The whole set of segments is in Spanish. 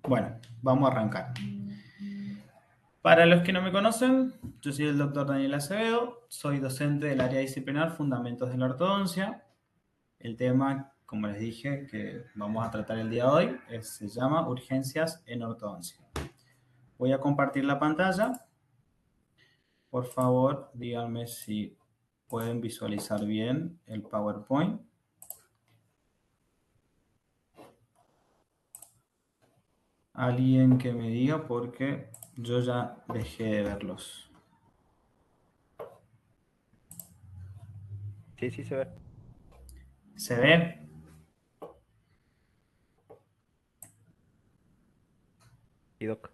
Bueno, vamos a arrancar. Para los que no me conocen, yo soy el doctor Daniel Acevedo, soy docente del área disciplinar Fundamentos de la Ortodoncia. El tema, como les dije, que vamos a tratar el día de hoy se llama Urgencias en Ortodoncia. Voy a compartir la pantalla. Por favor, díganme si pueden visualizar bien el PowerPoint. Alguien que me diga porque yo ya dejé de verlos. Sí, sí se ve. ¿Se ve? Y doc.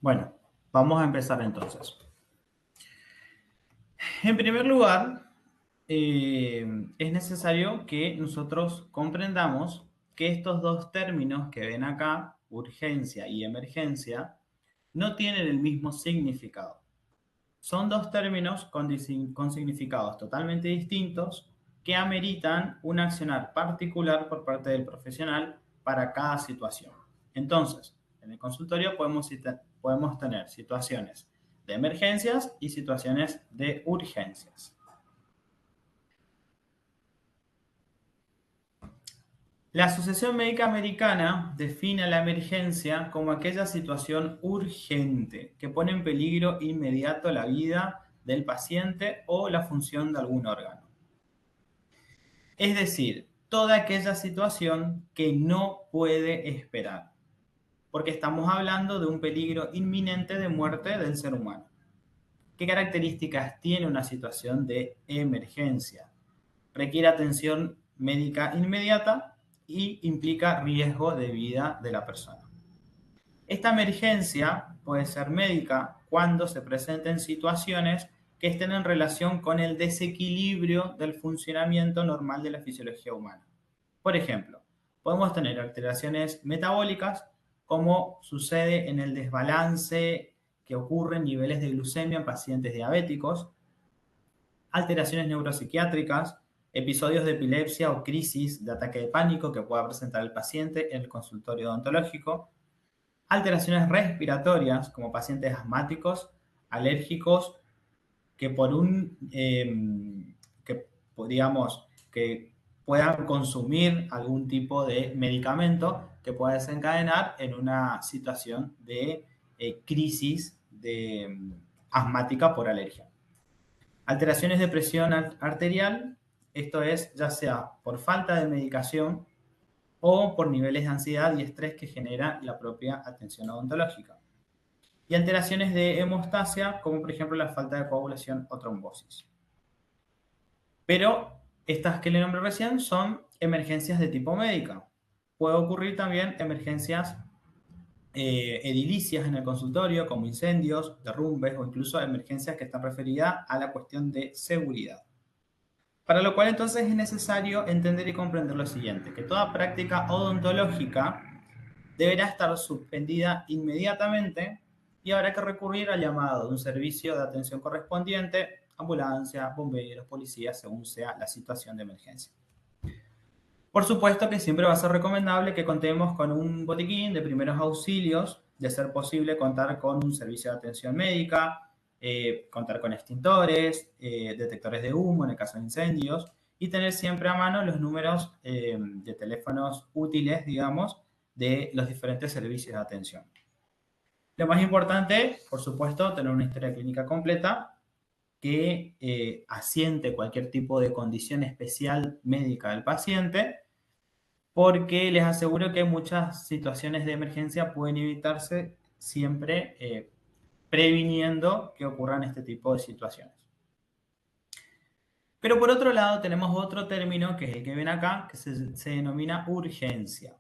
Bueno, vamos a empezar entonces. En primer lugar, es necesario que nosotros comprendamos que estos dos términos que ven acá, urgencia y emergencia, no tienen el mismo significado. Son dos términos con significados totalmente distintos que ameritan un accionar particular por parte del profesional para cada situación. Entonces, en el consultorio podemos tener situaciones de emergencias y situaciones de urgencias. La Asociación Médica Americana define la emergencia como aquella situación urgente que pone en peligro inmediato la vida del paciente o la función de algún órgano. Es decir, toda aquella situación que no puede esperar, porque estamos hablando de un peligro inminente de muerte del ser humano. ¿Qué características tiene una situación de emergencia? Requiere atención médica inmediata y implica riesgo de vida de la persona. Esta emergencia puede ser médica cuando se presenten situaciones que estén en relación con el desequilibrio del funcionamiento normal de la fisiología humana. Por ejemplo, podemos tener alteraciones metabólicas, como sucede en el desbalance que ocurre en niveles de glucemia en pacientes diabéticos, alteraciones neuropsiquiátricas, episodios de epilepsia o crisis de ataque de pánico que pueda presentar el paciente en el consultorio odontológico, alteraciones respiratorias como pacientes asmáticos, alérgicos, que por un, que digamos, que puedan consumir algún tipo de medicamento que pueda desencadenar en una situación de crisis asmática por alergia. Alteraciones de presión arterial, esto es ya sea por falta de medicación o por niveles de ansiedad y estrés que genera la propia atención odontológica. Y alteraciones de hemostasia, como por ejemplo la falta de coagulación o trombosis. Pero estas que le nombré recién son emergencias de tipo médica. Puede ocurrir también emergencias edilicias en el consultorio, como incendios, derrumbes o incluso emergencias que están referidas a la cuestión de seguridad. Para lo cual entonces es necesario entender y comprender lo siguiente, que toda práctica odontológica deberá estar suspendida inmediatamente y habrá que recurrir al llamado de un servicio de atención correspondiente, ambulancia, bomberos, policías, según sea la situación de emergencia. Por supuesto que siempre va a ser recomendable que contemos con un botiquín de primeros auxilios, de ser posible contar con un servicio de atención médica, contar con extintores, detectores de humo en el caso de incendios y tener siempre a mano los números de teléfonos útiles, digamos, de los diferentes servicios de atención. Lo más importante, por supuesto, tener una historia clínica completa que asiente cualquier tipo de condición especial médica del paciente, porque les aseguro que muchas situaciones de emergencia pueden evitarse siempre previniendo que ocurran este tipo de situaciones. Pero por otro lado tenemos otro término que es el que ven acá, que se denomina urgencia.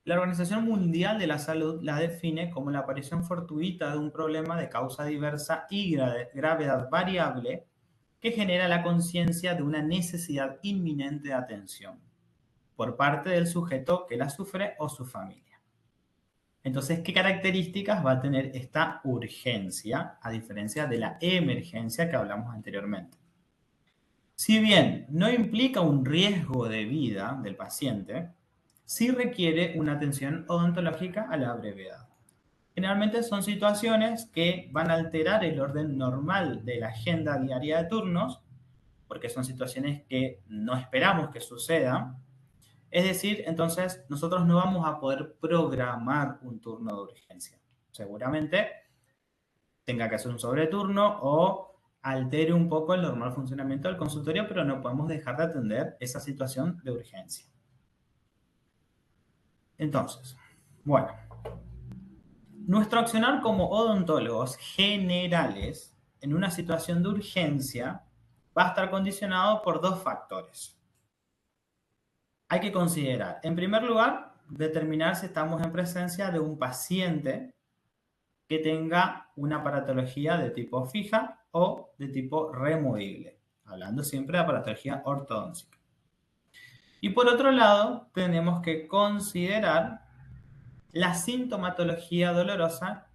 La Organización Mundial de la Salud la define como la aparición fortuita de un problema de causa diversa y gravedad variable que genera la conciencia de una necesidad inminente de atención. por parte del sujeto que la sufre o su familia. Entonces, ¿qué características va a tener esta urgencia a diferencia de la emergencia que hablamos anteriormente? Si bien no implica un riesgo de vida del paciente, sí requiere una atención odontológica a la brevedad. Generalmente son situaciones que van a alterar el orden normal de la agenda diaria de turnos, porque son situaciones que no esperamos que sucedan. Es decir, entonces nosotros no vamos a poder programar un turno de urgencia. Seguramente tenga que hacer un sobreturno o altere un poco el normal funcionamiento del consultorio, pero no podemos dejar de atender esa situación de urgencia. Entonces, bueno, nuestro accionar como odontólogos generales en una situación de urgencia va a estar condicionado por dos factores. Hay que considerar, en primer lugar, determinar si estamos en presencia de un paciente que tenga una aparatología de tipo fija o de tipo removible, hablando siempre de aparatología ortodóntica. Y por otro lado, tenemos que considerar la sintomatología dolorosa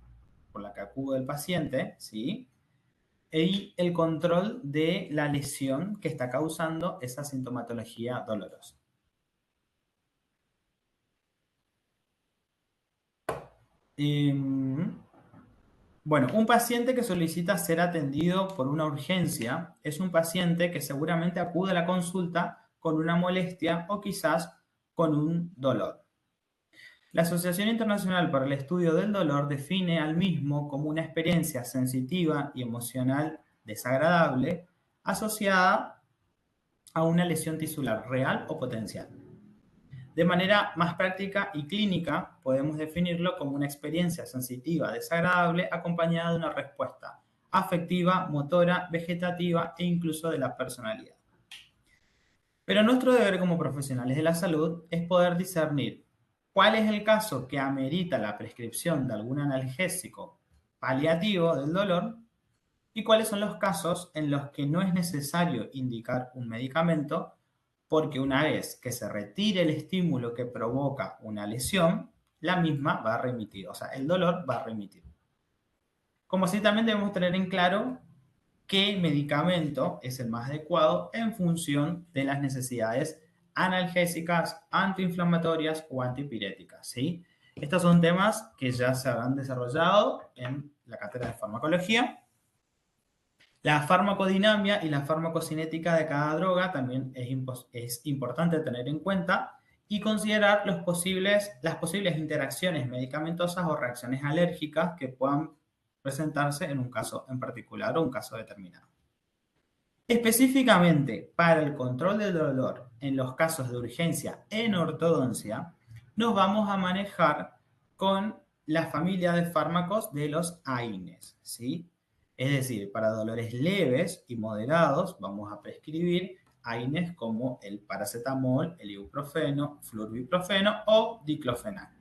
por la que acude el paciente, ¿sí? Y el control de la lesión que está causando esa sintomatología dolorosa. Bueno, un paciente que solicita ser atendido por una urgencia es un paciente que seguramente acude a la consulta con una molestia o quizás con un dolor. La Asociación Internacional para el Estudio del Dolor define al mismo como una experiencia sensitiva y emocional desagradable asociada a una lesión tisular real o potencial. De manera más práctica y clínica, podemos definirlo como una experiencia sensitiva desagradable acompañada de una respuesta afectiva, motora, vegetativa e incluso de la personalidad. Pero nuestro deber como profesionales de la salud es poder discernir cuál es el caso que amerita la prescripción de algún analgésico paliativo del dolor y cuáles son los casos en los que no es necesario indicar un medicamento porque una vez que se retire el estímulo que provoca una lesión, la misma va a remitir, o sea, el dolor va a remitir. Como así también debemos tener en claro qué medicamento es el más adecuado en función de las necesidades analgésicas, antiinflamatorias o antipiréticas, ¿sí? Estos son temas que ya se habrán desarrollado en la cátedra de farmacología. La farmacodinamia y la farmacocinética de cada droga también es importante tener en cuenta y considerar las posibles interacciones medicamentosas o reacciones alérgicas que puedan presentarse en un caso en particular o un caso determinado. Específicamente para el control del dolor en los casos de urgencia en ortodoncia, nos vamos a manejar con la familia de fármacos de los AINES, ¿sí? Es decir, para dolores leves y moderados vamos a prescribir AINES como el paracetamol, el ibuprofeno, flurbiprofeno o diclofenac.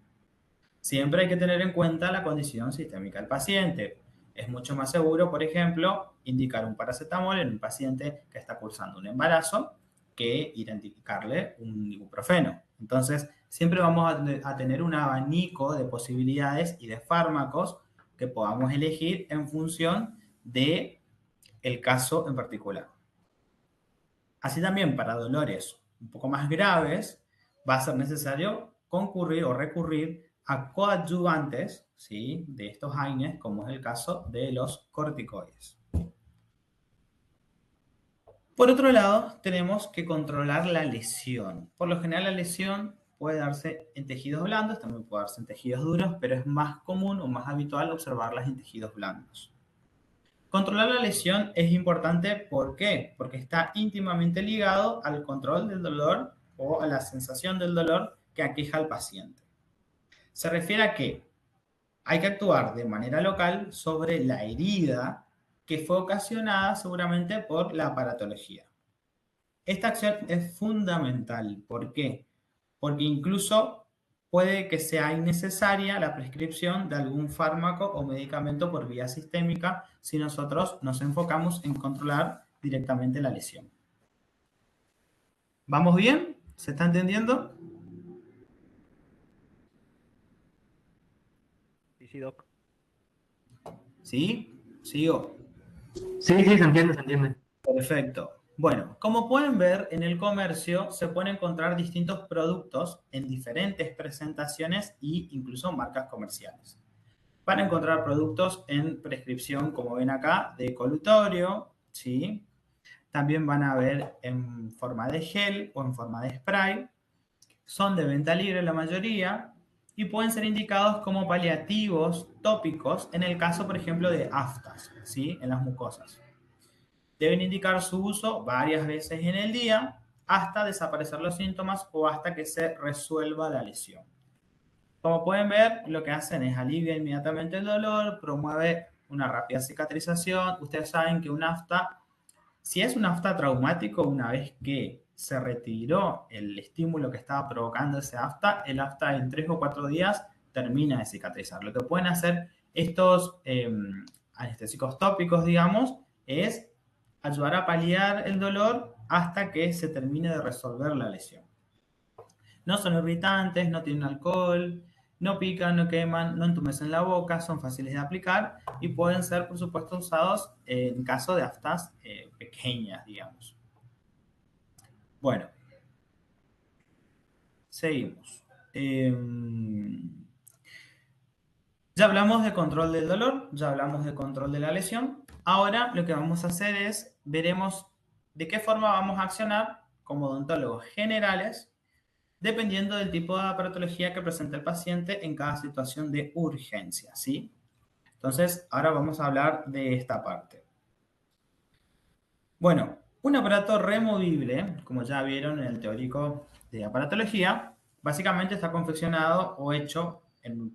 Siempre hay que tener en cuenta la condición sistémica del paciente. Es mucho más seguro, por ejemplo, indicar un paracetamol en un paciente que está cursando un embarazo que indicarle un ibuprofeno. Entonces, siempre vamos a tener un abanico de posibilidades y de fármacos que podamos elegir en función de el caso en particular. Así también para dolores un poco más graves va a ser necesario concurrir o recurrir a coadyuvantes, ¿sí?, de estos AINES, como es el caso de los corticoides. Por otro lado, tenemos que controlar la lesión. Por lo general, la lesión puede darse en tejidos blandos, también puede darse en tejidos duros, pero es más común o más habitual observarlas en tejidos blandos. Controlar la lesión es importante, ¿por qué? Porque está íntimamente ligado al control del dolor o a la sensación del dolor que aqueja al paciente. Se refiere a que hay que actuar de manera local sobre la herida que fue ocasionada seguramente por la aparatología. Esta acción es fundamental. ¿Por qué? Porque incluso puede que sea innecesaria la prescripción de algún fármaco o medicamento por vía sistémica si nosotros nos enfocamos en controlar directamente la lesión. ¿Vamos bien? ¿Se está entendiendo? Sí, sí, Doc. ¿Sí? ¿Sigo? Sí, sí, se entiende, se entiende. Perfecto. Bueno, como pueden ver, en el comercio se pueden encontrar distintos productos en diferentes presentaciones e incluso marcas comerciales. Van a encontrar productos en prescripción, como ven acá, de colutorio, ¿sí? También van a ver en forma de gel o en forma de spray. Son de venta libre la mayoría y pueden ser indicados como paliativos tópicos en el caso, por ejemplo, de aftas, ¿sí? En las mucosas. Deben indicar su uso varias veces en el día hasta desaparecer los síntomas o hasta que se resuelva la lesión. Como pueden ver, lo que hacen es aliviar inmediatamente el dolor, promueve una rápida cicatrización. Ustedes saben que un afta, si es un afta traumático, una vez que se retiró el estímulo que estaba provocando ese afta, el afta en 3 o 4 días termina de cicatrizar. Lo que pueden hacer estos anestésicos tópicos, digamos, es ayudar a paliar el dolor hasta que se termine de resolver la lesión. No son irritantes, no tienen alcohol, no pican, no queman, no entumecen la boca, son fáciles de aplicar y pueden ser, por supuesto, usados en caso de aftas pequeñas, digamos. Bueno, seguimos. Ya hablamos de control del dolor, ya hablamos de control de la lesión. Ahora lo que vamos a hacer es, veremos de qué forma vamos a accionar como odontólogos generales dependiendo del tipo de aparatología que presenta el paciente en cada situación de urgencia, ¿sí? Entonces, ahora vamos a hablar de esta parte. Bueno, un aparato removible, como ya vieron en el teórico de aparatología, básicamente está confeccionado o hecho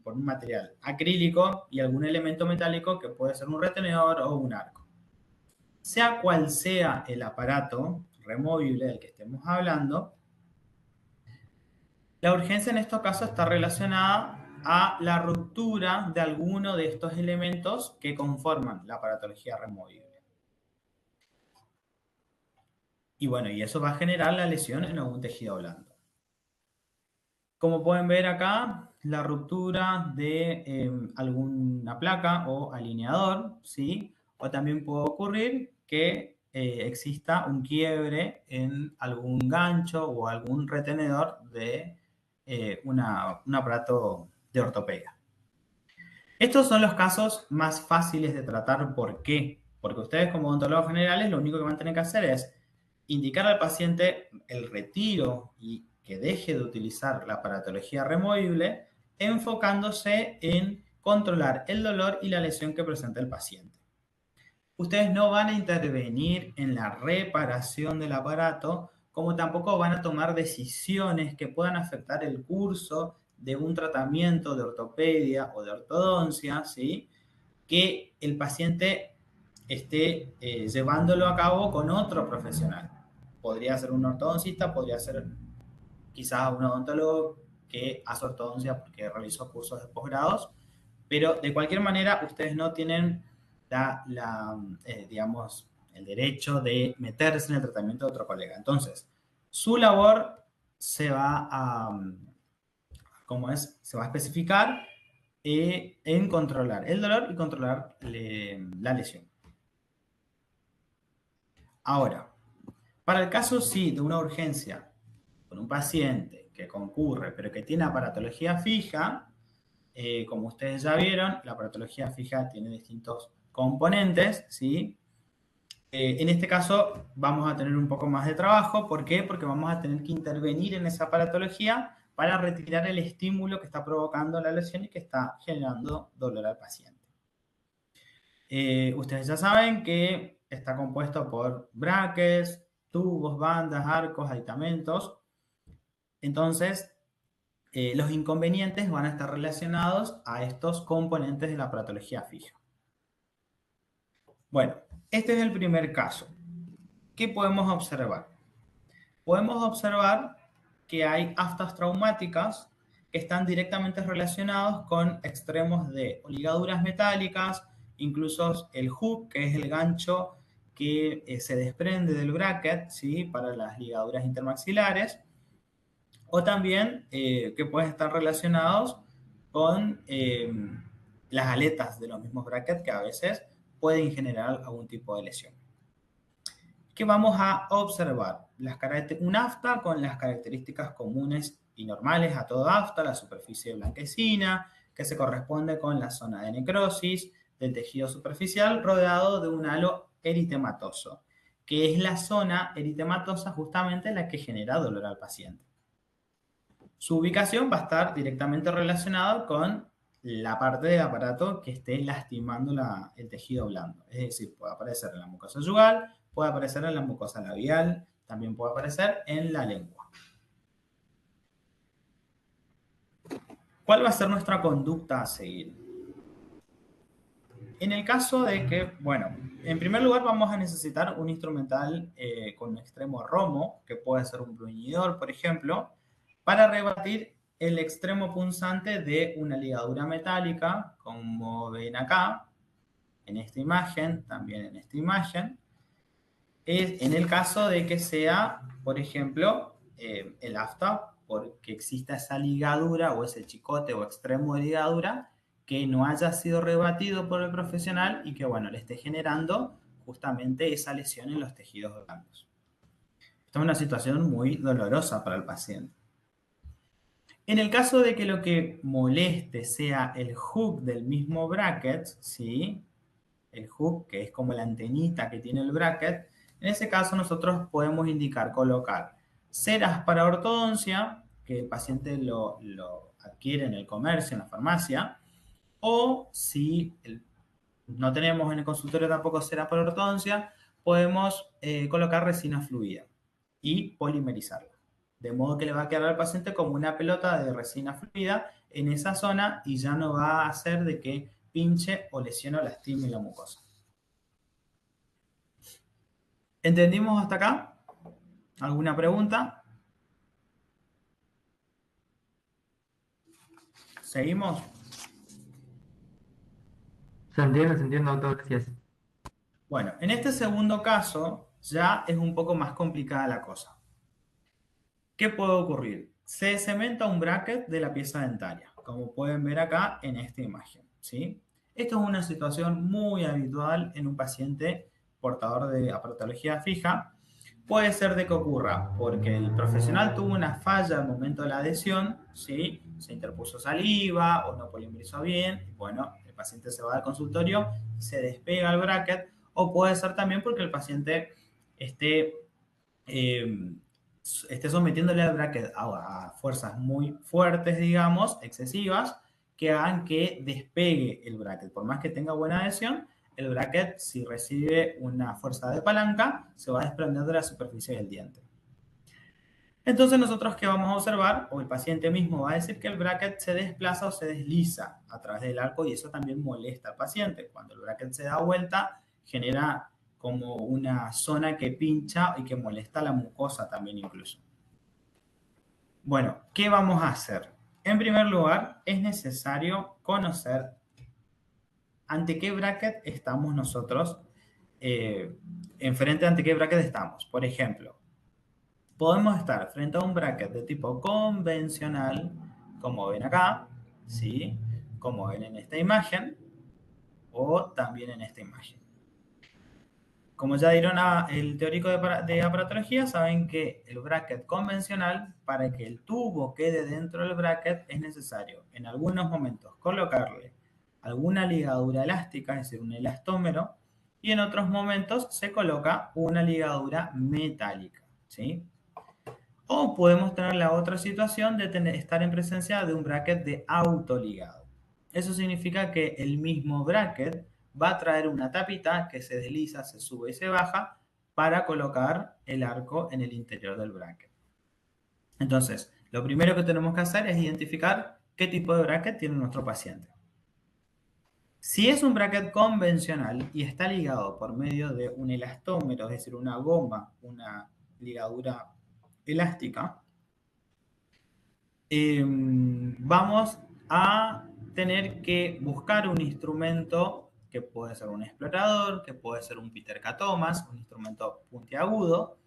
por un material acrílico y algún elemento metálico que puede ser un retenedor o un arco. Sea cual sea el aparato removible del que estemos hablando, la urgencia en estos casos está relacionada a la ruptura de alguno de estos elementos que conforman la aparatología removible. Y bueno, y eso va a generar la lesión en algún tejido blando. Como pueden ver acá, la ruptura de alguna placa o alineador, ¿sí? O también puede ocurrir que exista un quiebre en algún gancho o algún retenedor de un aparato de ortopedia. Estos son los casos más fáciles de tratar. ¿Por qué? Porque ustedes como odontólogos generales lo único que van a tener que hacer es indicar al paciente el retiro y que deje de utilizar la aparatología removible, enfocándose en controlar el dolor y la lesión que presenta el paciente. Ustedes no van a intervenir en la reparación del aparato, como tampoco van a tomar decisiones que puedan afectar el curso de un tratamiento de ortopedia o de ortodoncia, ¿sí? Que el paciente esté llevándolo a cabo con otro profesional. Podría ser un ortodoncista, podría ser quizás un odontólogo que hace ortodoncia porque realizó cursos de posgrados, pero de cualquier manera ustedes no tienen digamos, el derecho de meterse en el tratamiento de otro colega. Entonces, su labor se va a, ¿cómo es? Se va a especificar en controlar el dolor y controlar la lesión. Ahora, para el caso sí de una urgencia con un paciente que concurre pero que tiene aparatología fija, como ustedes ya vieron, la aparatología fija tiene distintos componentes, ¿sí? En este caso vamos a tener un poco más de trabajo. ¿Por qué? Porque vamos a tener que intervenir en esa aparatología para retirar el estímulo que está provocando la lesión y que está generando dolor al paciente. Ustedes ya saben que está compuesto por brackets, tubos, bandas, arcos, aditamentos. Entonces, los inconvenientes van a estar relacionados a estos componentes de la aparatología fija. Bueno, este es el primer caso. ¿Qué podemos observar? Podemos observar que hay aftas traumáticas que están directamente relacionados con extremos de ligaduras metálicas, incluso el hook, que es el gancho que se desprende del bracket, ¿sí? Para las ligaduras intermaxilares. o también que pueden estar relacionados con las aletas de los mismos brackets que a veces pueden generar algún tipo de lesión. ¿Qué vamos a observar? Un afta con las características comunes y normales a todo afta, la superficie blanquecina, que se corresponde con la zona de necrosis del tejido superficial rodeado de un halo eritematoso, que es la zona eritematosa justamente la que genera dolor al paciente. Su ubicación va a estar directamente relacionada con la parte del aparato que esté lastimando el tejido blando. Es decir, puede aparecer en la mucosa yugal, puede aparecer en la mucosa labial, también puede aparecer en la lengua. ¿Cuál va a ser nuestra conducta a seguir? En el caso de que, bueno, en primer lugar vamos a necesitar un instrumental con un extremo romo, que puede ser un bruñidor, por ejemplo, para rebatir el extremo punzante de una ligadura metálica, como ven acá, en esta imagen, también en esta imagen. Es en el caso de que sea, por ejemplo, el afta, porque exista esa ligadura o ese chicote o extremo de ligadura que no haya sido rebatido por el profesional y que, bueno, le esté generando justamente esa lesión en los tejidos blandos. Esta es una situación muy dolorosa para el paciente. En el caso de que lo que moleste sea el hook del mismo bracket, ¿sí? El hook, que es como la antenita que tiene el bracket, en ese caso nosotros podemos colocar ceras para ortodoncia, que el paciente lo adquiere en el comercio, en la farmacia, o si no tenemos en el consultorio tampoco ceras para ortodoncia, podemos colocar resina fluida y polimerizarla. De modo que le va a quedar al paciente como una pelota de resina fluida en esa zona y ya no va a hacer de que pinche o lesione o lastime la mucosa. ¿Entendimos hasta acá? ¿Alguna pregunta? ¿Seguimos? Se entiende, doctor, gracias. Bueno, en este segundo caso ya es un poco más complicada la cosa. ¿Qué puede ocurrir? Se cementa un bracket de la pieza dentaria, como pueden ver acá en esta imagen, ¿sí? Esto es una situación muy habitual en un paciente portador de aparatología fija. Puede ser de que ocurra porque el profesional tuvo una falla al momento de la adhesión, ¿sí? Se interpuso saliva o no polimerizó bien, y bueno, el paciente se va al consultorio, se despega el bracket, o puede ser también porque el paciente esté sometiéndole al bracket a fuerzas muy fuertes, digamos, excesivas, que hagan que despegue el bracket. Por más que tenga buena adhesión, el bracket, si recibe una fuerza de palanca, se va a desprender de la superficie del diente. Entonces nosotros, ¿qué vamos a observar? O el paciente mismo va a decir que el bracket se desplaza o se desliza a través del arco y eso también molesta al paciente. Cuando el bracket se da vuelta, genera como una zona que pincha y que molesta la mucosa también incluso. Bueno, ¿qué vamos a hacer? En primer lugar, es necesario conocer ante qué bracket estamos nosotros, enfrente ante qué bracket estamos. Por ejemplo, podemos estar frente a un bracket de tipo convencional, como ven acá, ¿sí? Como ven en esta imagen, o también en esta imagen. Como ya dieron el teórico de aparatología, saben que el bracket convencional, para que el tubo quede dentro del bracket, es necesario en algunos momentos colocarle alguna ligadura elástica, es decir, un elastómero, y en otros momentos se coloca una ligadura metálica, ¿sí? O podemos tener la otra situación de estar en presencia de un bracket de autoligado. Eso significa que el mismo bracket va a traer una tapita que se desliza, se sube y se baja para colocar el arco en el interior del bracket. Entonces, lo primero que tenemos que hacer es identificar qué tipo de bracket tiene nuestro paciente. Si es un bracket convencional y está ligado por medio de un elastómero, es decir, una goma, una ligadura elástica, vamos a tener que buscar un instrumento que puede ser un explorador, que puede ser un Peter K. Thomas, un instrumento puntiagudo,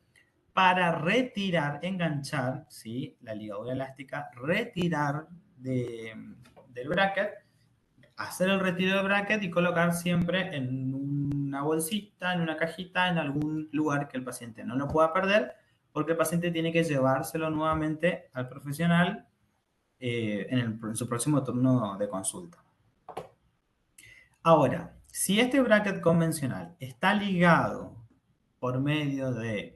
para retirar, enganchar, ¿sí? La ligadura elástica, retirar del bracket, hacer el retiro del bracket y colocar siempre en una bolsita, en una cajita, en algún lugar que el paciente no lo pueda perder, porque el paciente tiene que llevárselo nuevamente al profesional en su próximo turno de consulta. Ahora, si este bracket convencional está ligado por medio de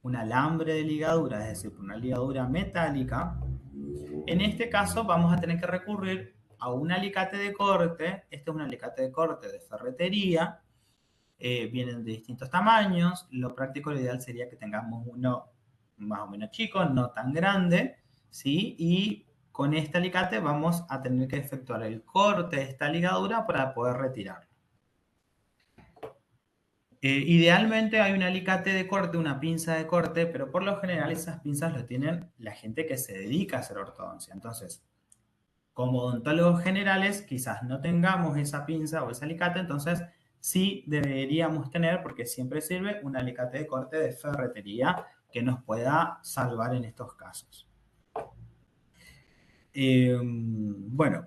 un alambre de ligadura, es decir, por una ligadura metálica, en este caso vamos a tener que recurrir a un alicate de corte. Este es un alicate de corte de ferretería. Vienen de distintos tamaños. Lo práctico, lo ideal sería que tengamos uno más o menos chico, no tan grande, ¿sí? Y con este alicate vamos a tener que efectuar el corte de esta ligadura para poder retirarlo. Idealmente hay un alicate de corte, una pinza de corte, pero por lo general esas pinzas lo tienen la gente que se dedica a hacer ortodoncia. Entonces, como odontólogos generales, quizás no tengamos esa pinza o ese alicate, entonces sí deberíamos tener, porque siempre sirve, un alicate de corte de ferretería que nos pueda salvar en estos casos. Bueno,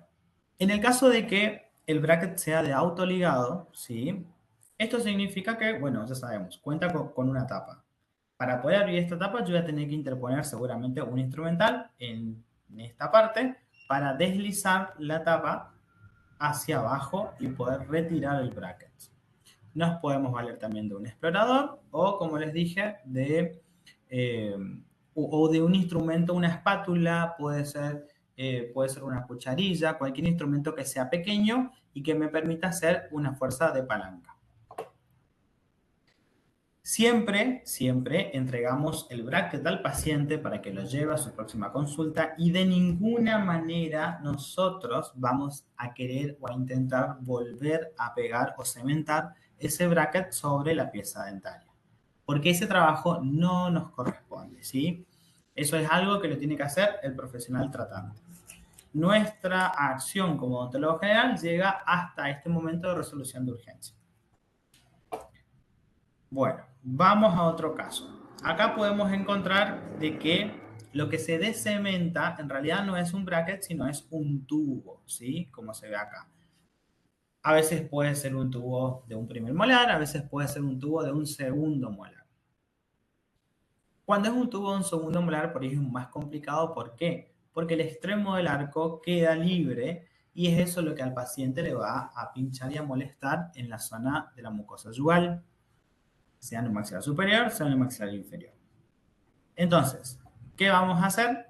en el caso de que el bracket sea de autoligado, ¿sí? Esto significa que, bueno, ya sabemos, cuenta con una tapa. Para poder abrir esta tapa yo voy a tener que interponer seguramente un instrumental en esta parte para deslizar la tapa hacia abajo y poder retirar el bracket. Nos podemos valer también de un explorador o, como les dije, de un instrumento, una espátula, puede ser una cucharilla, cualquier instrumento que sea pequeño y que me permita hacer una fuerza de palanca. Siempre, siempre entregamos el bracket al paciente para que lo lleve a su próxima consulta y de ninguna manera nosotros vamos a querer o a intentar volver a pegar o cementar ese bracket sobre la pieza dentaria, porque ese trabajo no nos corresponde, ¿sí? Eso es algo que lo tiene que hacer el profesional tratante. Nuestra acción como odontólogo general llega hasta este momento de resolución de urgencia. Bueno, vamos a otro caso. Acá podemos encontrar de que lo que se descementa en realidad no es un bracket, sino es un tubo, ¿sí? Como se ve acá. A veces puede ser un tubo de un primer molar, a veces puede ser un tubo de un segundo molar. Cuando es un tubo de un segundo molar, por ahí es más complicado. ¿Por qué? Porque el extremo del arco queda libre y es eso lo que al paciente le va a pinchar y a molestar en la zona de la mucosa yugal, sea en el maxilar superior, sea en el maxilar inferior. Entonces, ¿qué vamos a hacer?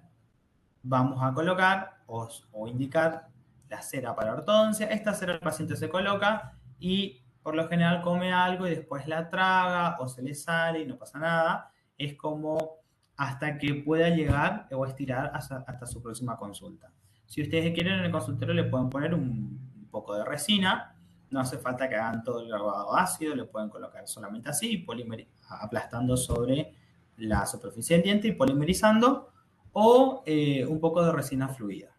Vamos a colocar o indicar la cera para ortodoncia. Esta cera el paciente se coloca y por lo general come algo y después la traga o se le sale y no pasa nada. Es como hasta que pueda llegar o estirar hasta su próxima consulta. Si ustedes quieren en el consultorio le pueden poner un poco de resina. No hace falta que hagan todo el grabado ácido, le pueden colocar solamente así, aplastando sobre la superficie del diente y polimerizando, o un poco de resina fluida.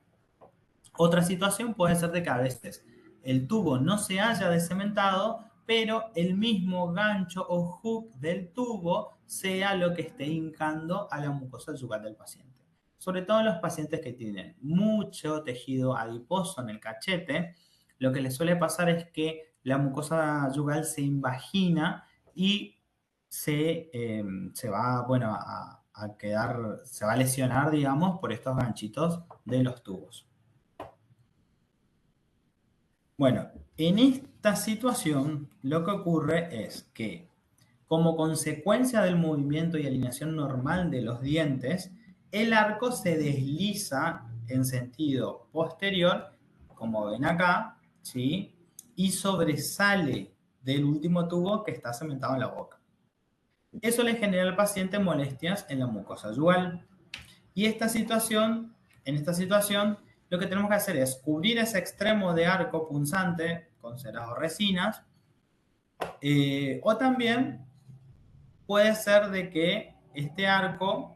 Otra situación puede ser de que a veces el tubo no se haya descementado, pero el mismo gancho o hook del tubo sea lo que esté hincando a la mucosa yugal del paciente. Sobre todo en los pacientes que tienen mucho tejido adiposo en el cachete, lo que les suele pasar es que la mucosa yugal se invagina y se va, bueno, a quedar, se va a lesionar, digamos, por estos ganchitos de los tubos. Bueno, en esta situación lo que ocurre es que como consecuencia del movimiento y alineación normal de los dientes, el arco se desliza en sentido posterior, como ven acá, ¿sí? Y sobresale del último tubo que está cementado en la boca. Eso le genera al paciente molestias en la mucosa yugal. Y en esta situación, lo que tenemos que hacer es cubrir ese extremo de arco punzante con ceras o resinas, o también puede ser de que este arco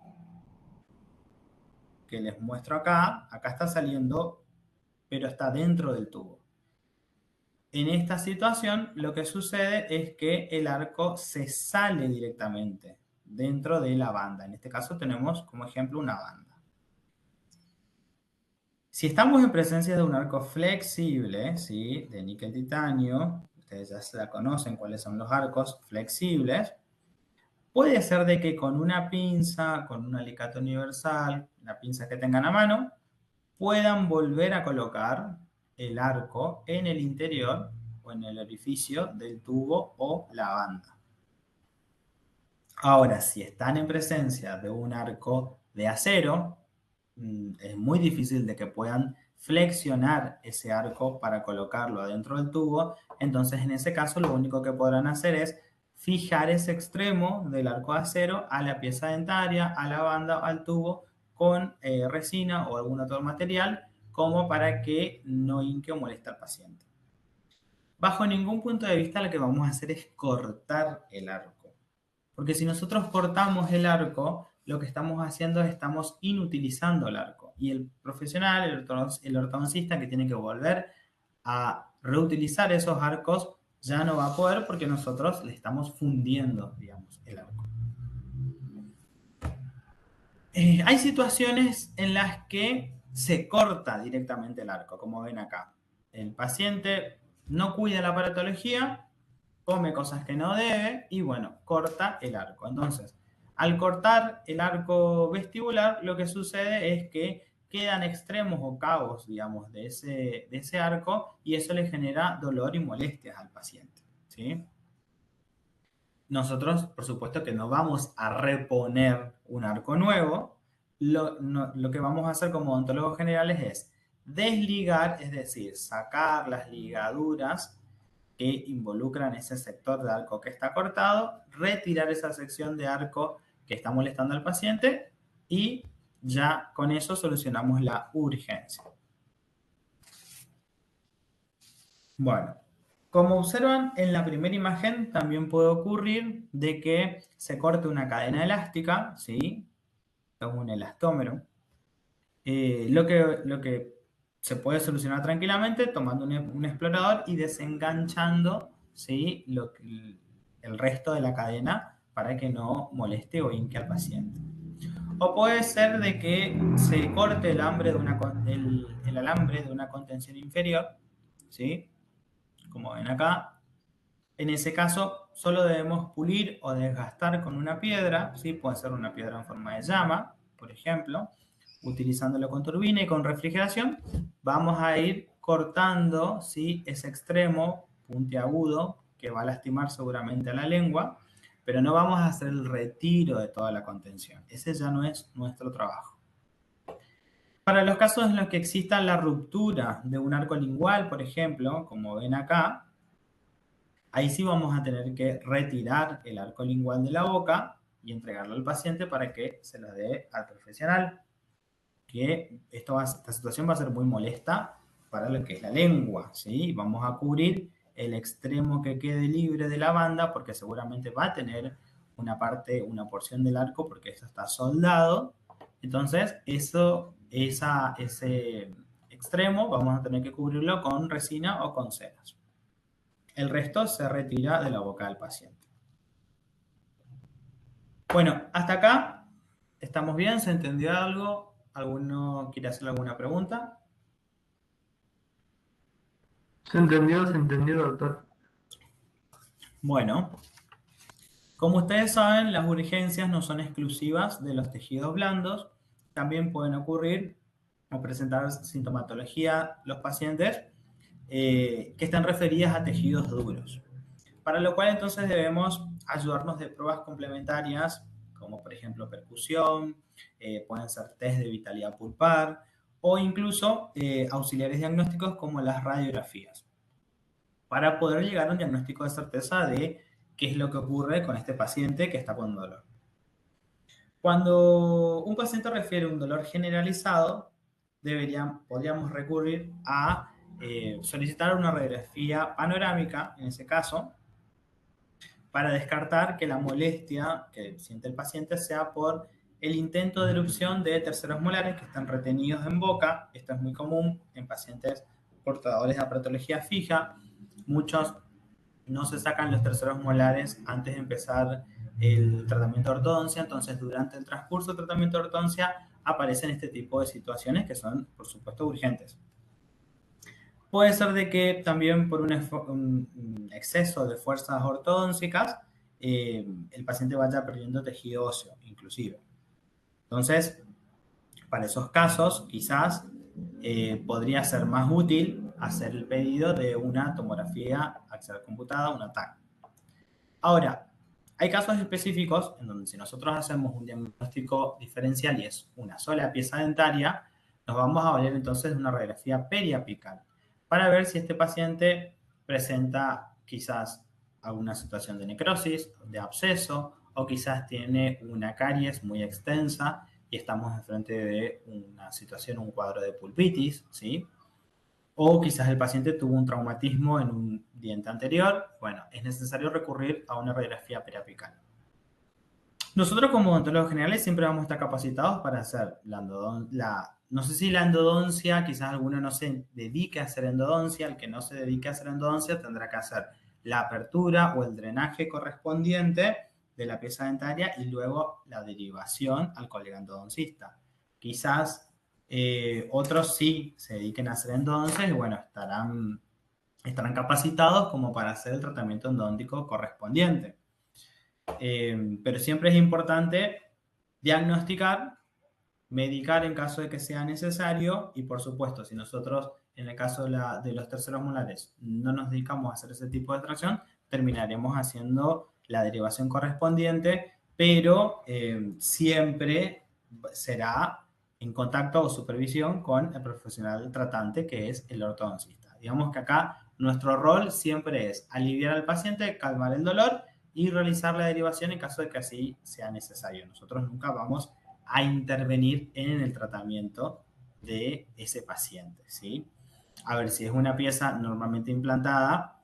que les muestro acá está saliendo, pero está dentro del tubo. En esta situación, lo que sucede es que el arco se sale directamente dentro de la banda. En este caso tenemos como ejemplo una banda. Si estamos en presencia de un arco flexible, ¿sí?, de níquel titanio, ustedes ya se la conocen cuáles son los arcos flexibles, puede ser de que con una pinza, con un alicate universal, la pinza que tengan a mano, puedan volver a colocar el arco en el interior o en el orificio del tubo o la banda. Ahora, si están en presencia de un arco de acero, es muy difícil de que puedan flexionar ese arco para colocarlo adentro del tubo. Entonces, en ese caso, lo único que podrán hacer es fijar ese extremo del arco de acero a la pieza dentaria, a la banda, al tubo, con resina o algún otro material, como para que no hinque o moleste al paciente. Bajo ningún punto de vista, lo que vamos a hacer es cortar el arco. Porque si nosotros cortamos el arco, lo que estamos haciendo es estamos inutilizando el arco. Y el profesional, el ortodoncista que tiene que volver a reutilizar esos arcos, ya no va a poder porque nosotros le estamos fundiendo, digamos, el arco. Hay situaciones en las que se corta directamente el arco, como ven acá. El paciente no cuida la aparatología, come cosas que no debe y, bueno, corta el arco. Entonces, al cortar el arco vestibular, lo que sucede es que quedan extremos o cabos, digamos, de ese arco y eso le genera dolor y molestias al paciente, ¿sí? Nosotros, por supuesto que no vamos a reponer un arco nuevo. Lo que vamos a hacer como odontólogos generales es desligar, es decir, sacar las ligaduras que involucran ese sector de arco que está cortado, retirar esa sección de arco que está molestando al paciente y ya con eso solucionamos la urgencia. Bueno, como observan en la primera imagen, también puede ocurrir de que se corte una cadena elástica, ¿sí? Es un elastómero. Lo que se puede solucionar tranquilamente tomando un explorador y desenganchando, ¿sí?, el resto de la cadena para que no moleste o hinque al paciente. O puede ser de que se corte el alambre de una contención inferior, ¿sí?, como ven acá. En ese caso, solo debemos pulir o desgastar con una piedra, ¿sí? Puede ser una piedra en forma de llama, por ejemplo. Utilizándolo con turbina y con refrigeración, vamos a ir cortando, ¿sí?, ese extremo puntiagudo que va a lastimar seguramente a la lengua, pero no vamos a hacer el retiro de toda la contención. Ese ya no es nuestro trabajo. Para los casos en los que exista la ruptura de un arco lingual, por ejemplo, como ven acá, ahí sí vamos a tener que retirar el arco lingual de la boca y entregarlo al paciente para que se lo dé al profesional. Que esta situación va a ser muy molesta para lo que es la lengua, ¿sí? Vamos a cubrir el extremo que quede libre de la banda porque seguramente va a tener una porción del arco porque eso está soldado. Entonces, ese extremo vamos a tener que cubrirlo con resina o con ceras. El resto se retira de la boca del paciente. Bueno, hasta acá estamos bien, ¿se entendió algo? ¿Alguno quiere hacer alguna pregunta? Se entendió, doctor. Bueno, como ustedes saben, las urgencias no son exclusivas de los tejidos blandos. También pueden ocurrir o presentar sintomatología los pacientes que están referidas a tejidos duros. Para lo cual entonces debemos ayudarnos de pruebas complementarias, como por ejemplo percusión, pueden ser test de vitalidad pulpar o incluso auxiliares diagnósticos como las radiografías, para poder llegar a un diagnóstico de certeza de qué es lo que ocurre con este paciente que está con dolor. Cuando un paciente refiere un dolor generalizado, podríamos recurrir a solicitar una radiografía panorámica, en ese caso, para descartar que la molestia que siente el paciente sea por el intento de erupción de terceros molares que están retenidos en boca. Esto es muy común en pacientes portadores de aparatología fija. Muchos no se sacan los terceros molares antes de empezar el tratamiento de ortodoncia, entonces durante el transcurso del tratamiento de ortodoncia aparecen este tipo de situaciones que son, por supuesto, urgentes. Puede ser de que también por un exceso de fuerzas ortodóncicas el paciente vaya perdiendo tejido óseo, inclusive. Entonces, para esos casos, quizás podría ser más útil hacer el pedido de una tomografía axial computada, una TAC. Ahora, hay casos específicos en donde si nosotros hacemos un diagnóstico diferencial y es una sola pieza dentaria, nos vamos a valer entonces de una radiografía periapical para ver si este paciente presenta quizás alguna situación de necrosis, de absceso, o quizás tiene una caries muy extensa y estamos enfrente de una situación, un cuadro de pulpitis, ¿sí? O quizás el paciente tuvo un traumatismo en un diente anterior. Bueno, es necesario recurrir a una radiografía periapical. Nosotros como odontólogos generales siempre vamos a estar capacitados para hacer no sé si la endodoncia, quizás alguno no se dedique a hacer endodoncia, el que no se dedique a hacer endodoncia tendrá que hacer la apertura o el drenaje correspondiente de la pieza dentaria y luego la derivación al colega endodoncista. Quizás otros sí se dediquen a hacer endodoncias y bueno, estarán capacitados como para hacer el tratamiento endodóntico correspondiente. Pero siempre es importante diagnosticar, medicar en caso de que sea necesario y por supuesto, si nosotros en el caso de los terceros molares no nos dedicamos a hacer ese tipo de extracción, terminaremos haciendo la derivación correspondiente, pero siempre será en contacto o supervisión con el profesional tratante que es el ortodoncista. Digamos que acá nuestro rol siempre es aliviar al paciente, calmar el dolor y realizar la derivación en caso de que así sea necesario. Nosotros nunca vamos a intervenir en el tratamiento de ese paciente, ¿sí? A ver, si es una pieza normalmente implantada,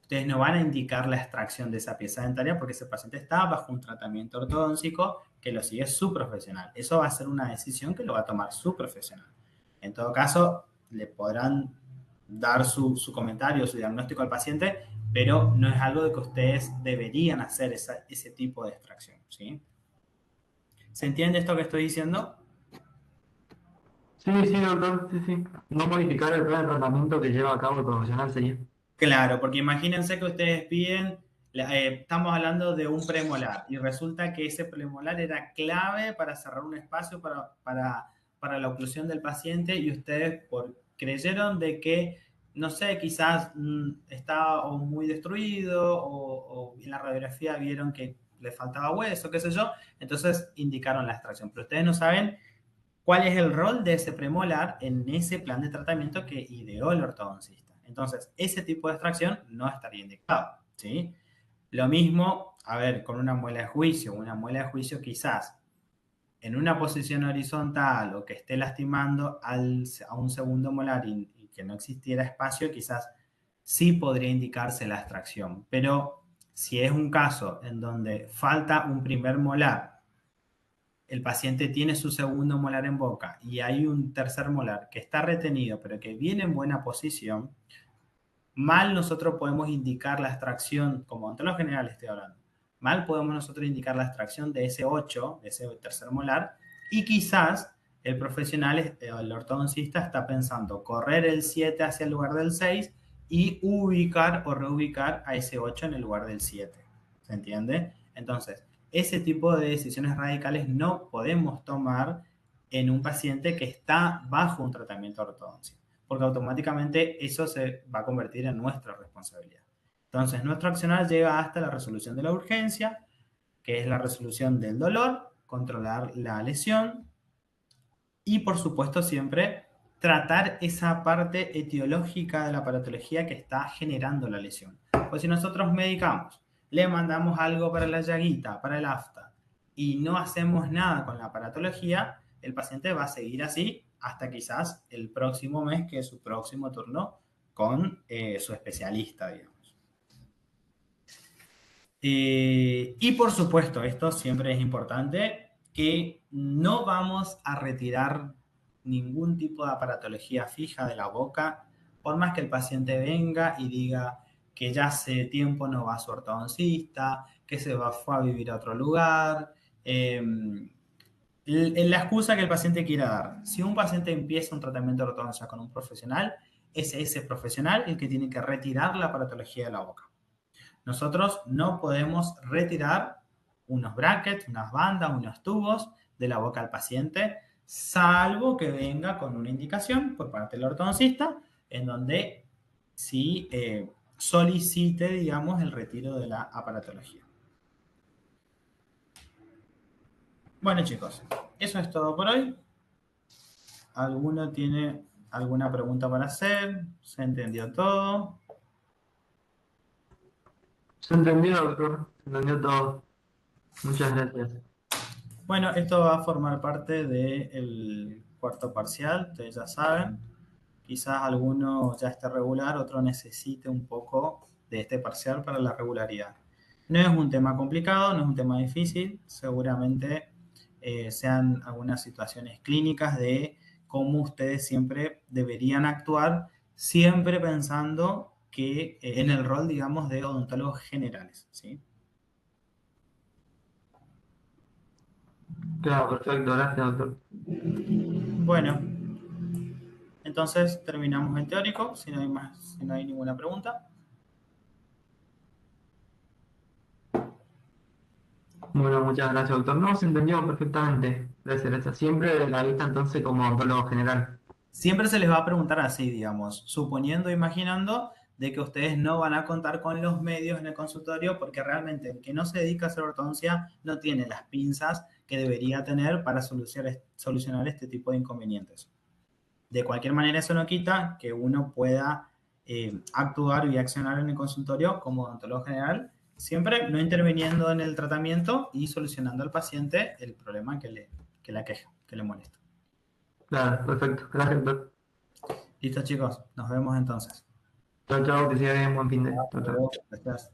ustedes no van a indicar la extracción de esa pieza dentaria porque ese paciente está bajo un tratamiento ortodóncico que lo sigue su profesional. Eso va a ser una decisión que lo va a tomar su profesional. En todo caso, le podrán dar su comentario, su diagnóstico al paciente, pero no es algo de que ustedes deberían hacer ese tipo de extracción, ¿sí? ¿Se entiende esto que estoy diciendo? Sí, sí, doctor, sí, sí. No modificar el plan de tratamiento que lleva a cabo el profesional sería. Claro, porque imagínense que ustedes piden, estamos hablando de un premolar y resulta que ese premolar era clave para cerrar un espacio para la oclusión del paciente y ustedes creyeron de que, no sé, quizás estaba o muy destruido o en la radiografía vieron que le faltaba hueso, qué sé yo, entonces indicaron la extracción. Pero ustedes no saben cuál es el rol de ese premolar en ese plan de tratamiento que ideó el ortodoncista. Entonces, ese tipo de extracción no estaría indicado, ¿sí? Lo mismo, a ver, con una muela de juicio. Una muela de juicio quizás en una posición horizontal o que esté lastimando a un segundo molar y que no existiera espacio, quizás sí podría indicarse la extracción. Pero si es un caso en donde falta un primer molar, el paciente tiene su segundo molar en boca y hay un tercer molar que está retenido pero que viene en buena posición, mal nosotros podemos indicar la extracción, como en lo general estoy hablando, mal podemos nosotros indicar la extracción de ese 8, de ese tercer molar, y quizás el profesional, el ortodoncista, está pensando correr el 7 hacia el lugar del 6 y ubicar o reubicar a ese 8 en el lugar del 7. ¿Se entiende? Entonces, ese tipo de decisiones radicales no podemos tomar en un paciente que está bajo un tratamiento ortodoncia, porque automáticamente eso se va a convertir en nuestra responsabilidad. Entonces, nuestro accionar llega hasta la resolución de la urgencia, que es la resolución del dolor, controlar la lesión y, por supuesto, siempre tratar esa parte etiológica de la patología que está generando la lesión. Pues si nosotros medicamos, le mandamos algo para la llaguita, para el afta, y no hacemos nada con la patología, el paciente va a seguir así hasta quizás el próximo mes, que es su próximo turno con su especialista, digamos. Y por supuesto, esto siempre es importante, que no vamos a retirar ningún tipo de aparatología fija de la boca, por más que el paciente venga y diga, que ya hace tiempo no va a su ortodoncista, que fue a vivir a otro lugar. La excusa que el paciente quiera dar. Si un paciente empieza un tratamiento de ortodoncia con un profesional, es ese profesional el que tiene que retirar la aparatología de la boca. Nosotros no podemos retirar unos brackets, unas bandas, unos tubos de la boca al paciente, salvo que venga con una indicación por parte del ortodoncista, en donde sí solicite, digamos, el retiro de la aparatología. Bueno, chicos, eso es todo por hoy. ¿Alguno tiene alguna pregunta para hacer? ¿Se entendió todo? Se entendió, doctor. Se entendió todo. Muchas gracias. Bueno, esto va a formar parte del cuarto parcial, ustedes ya saben. Quizás alguno ya esté regular, otro necesite un poco de este parcial para la regularidad. No es un tema complicado, no es un tema difícil, seguramente sean algunas situaciones clínicas de cómo ustedes siempre deberían actuar, siempre pensando que en el rol, digamos, de odontólogos generales, ¿sí? Claro, perfecto. Gracias, doctor. Bueno, entonces terminamos el teórico, si no hay más, si no hay ninguna pregunta. Bueno, muchas gracias, doctor. No, se entendió perfectamente. Gracias, gracias. Siempre de la vista entonces como odontólogo general. Siempre se les va a preguntar así, digamos, suponiendo, imaginando de que ustedes no van a contar con los medios en el consultorio porque realmente el que no se dedica a hacer ortodoncia no tiene las pinzas que debería tener para solucionar este tipo de inconvenientes. De cualquier manera, eso no quita que uno pueda actuar y accionar en el consultorio como odontólogo general, siempre no interviniendo en el tratamiento y solucionando al paciente el problema que le aqueja, que le molesta. Claro, perfecto. Gracias, doctor. Listo, chicos, nos vemos entonces. Chao, chao, que siga bien, buen fin de. Chao, chao. Gracias.